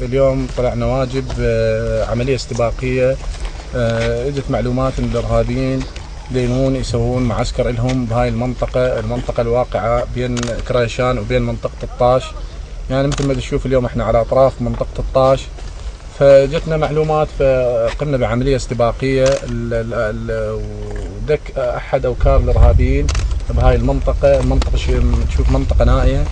اليوم طلعنا واجب عملية استباقية. اجت معلومات ان الارهابيين يدينون يسوون معسكر لهم بهاي المنطقة الواقعة بين كريشان وبين منطقة الطاش. يعني مثل ما تشوف اليوم احنا على اطراف منطقة الطاش، فجتنا معلومات فقمنا بعملية استباقية ودك احد اوكار الارهابيين بهاي المنطقة تشوف منطقة نائية،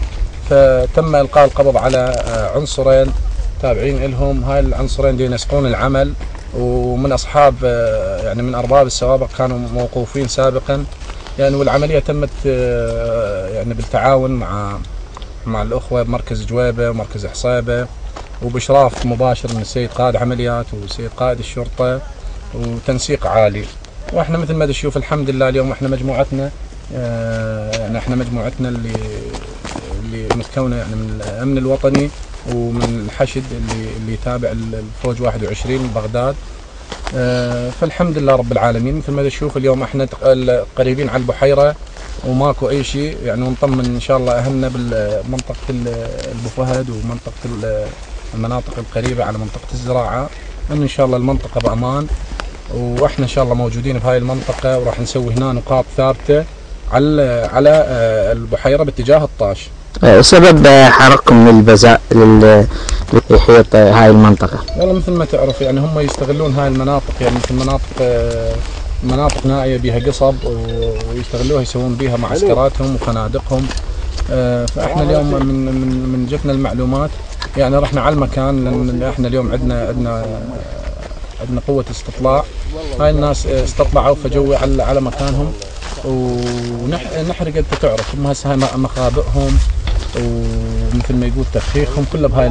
فتم القاء القبض على عنصرين تابعين لهم. هاي العنصرين دي ينسقون العمل ومن اصحاب يعني من ارباب السوابق، كانوا موقوفين سابقا يعني. والعمليه تمت يعني بالتعاون مع الاخوه بمركز جويبه ومركز حصيبه، وباشراف مباشر من السيد قائد عمليات والسيد قائد الشرطه، وتنسيق عالي. واحنا مثل ما تشوف الحمد لله اليوم احنا مجموعتنا يعني احنا مجموعتنا اللي متكونه يعني من الامن الوطني ومن الحشد اللي يتابع الفوج 21 بغداد. فالحمد لله رب العالمين. مثل ما تشوف اليوم احنا قريبين على البحيره وماكو اي شيء يعني، ونطمن ان شاء الله اهلنا بمنطقه ابو فهد ومنطقه المناطق القريبه على منطقه الزراعه ان شاء الله المنطقه بامان. واحنا ان شاء الله موجودين بهاي المنطقه، وراح نسوي هنا نقاط ثابته على البحيره باتجاه الطاش. سبب حرككم للبزاء لحيط هاي المنطقة؟ والله مثل ما تعرف يعني هم يستغلون هاي المناطق، يعني مثل مناطق نائية بها قصب، ويستغلوها يسوون بها معسكراتهم وخنادقهم. فاحنا اليوم من جتنا المعلومات يعني رحنا على المكان، لان احنا اليوم عندنا قوة استطلاع. هاي الناس استطلعوا فجوا على مكانهم، ونحرق انت تعرف هم هسه هاي مخابئهم ومثل ما يقول تفخيخهم كله بهاي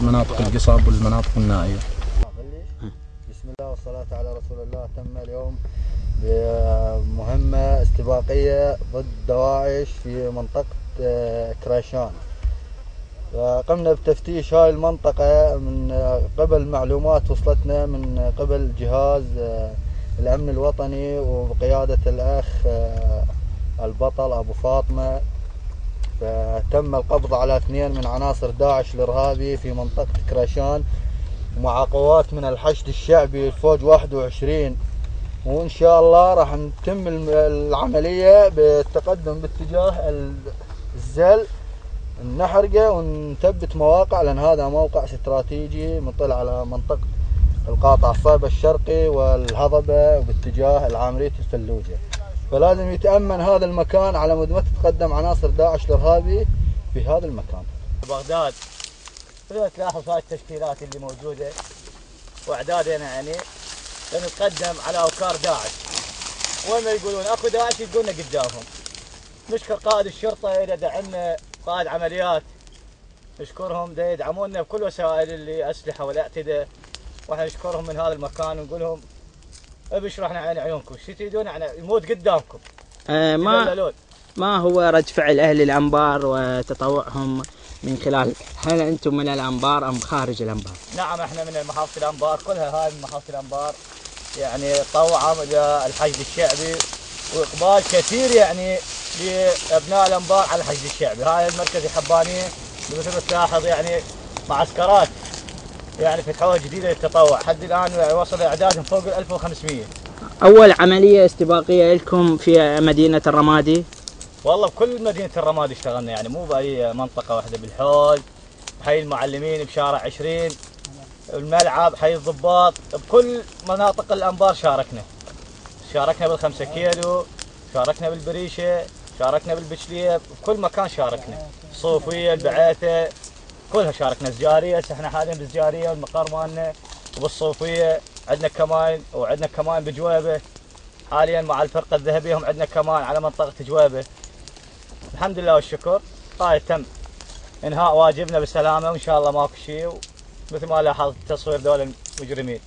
مناطق القصب والمناطق النائية. بسم الله والصلاة على رسول الله. تم اليوم بمهمة استباقية ضد دواعش في منطقة كريشان. قمنا بتفتيش هاي المنطقة من قبل معلومات وصلتنا من قبل جهاز الأمن الوطني وبقيادة الأخ البطل أبو فاطمة. فتم القبض على 2 من عناصر داعش الإرهابي في منطقة كريشان مع قوات من الحشد الشعبي الفوج 21. وإن شاء الله راح نتم العملية بالتقدم باتجاه الزل، نحرقه ونثبت مواقع، لأن هذا موقع استراتيجي مطل على منطقة القاطع الصيب الشرقي والهضبة وباتجاه العامرية الفلوجة. فلازم يتأمن هذا المكان على مود ما تتقدم عناصر داعش الإرهابي في هذا المكان. بغداد تلاحظ هاي التشكيلات اللي موجودة واعدادنا يعني نتقدم على اوكار داعش. وين ما يقولون اكو داعش يقولنا قدامهم. نشكر قائد الشرطة اذا دعمنا، قائد عمليات نشكرهم دا يدعمونا بكل وسائل اللي اسلحة والاعتداء، واحنا نشكرهم من هذا المكان ونقول ابشروا احنا عين عيونكم، شو تريدون احنا يموت قدامكم. ما هو رد فعل اهل الانبار وتطوعهم من خلال، هل انتم من الانبار ام خارج الانبار؟ نعم احنا من محافظة الانبار كلها، هاي من محافظة الانبار يعني تطوعوا الحشد الشعبي واقبال كثير يعني لابناء الانبار على الحشد الشعبي. هاي المركز الحبانية مثل ما تلاحظ يعني معسكرات يعني فتحوها جديدة للتطوع، حد الآن وصل إعدادهم فوق 1500. أول عملية استباقية لكم في مدينة الرمادي؟ والله بكل مدينة الرمادي اشتغلنا يعني، مو بأي منطقة واحدة، بالحول، بحي المعلمين، بشارع 20، الملعب، حي الضباط، بكل مناطق الأنبار شاركنا بالخمسة كيلو، شاركنا بالبريشة، شاركنا بالبشلية، بكل مكان شاركنا، الصوفية، البعيثة، كلها شاركنا. الزجارية، هسه احنا حاليا بالزجارية والمقر مالنا، وبالصوفية عندنا كمان، وعندنا كمان بجويبة حاليا مع الفرقة الذهبية، هم عندنا كمان على منطقة جويبة. الحمد لله والشكر. هاي تم انهاء واجبنا بسلامة، وان شاء الله ماكو شيء، مثل ما لاحظت تصوير دول المجرمين.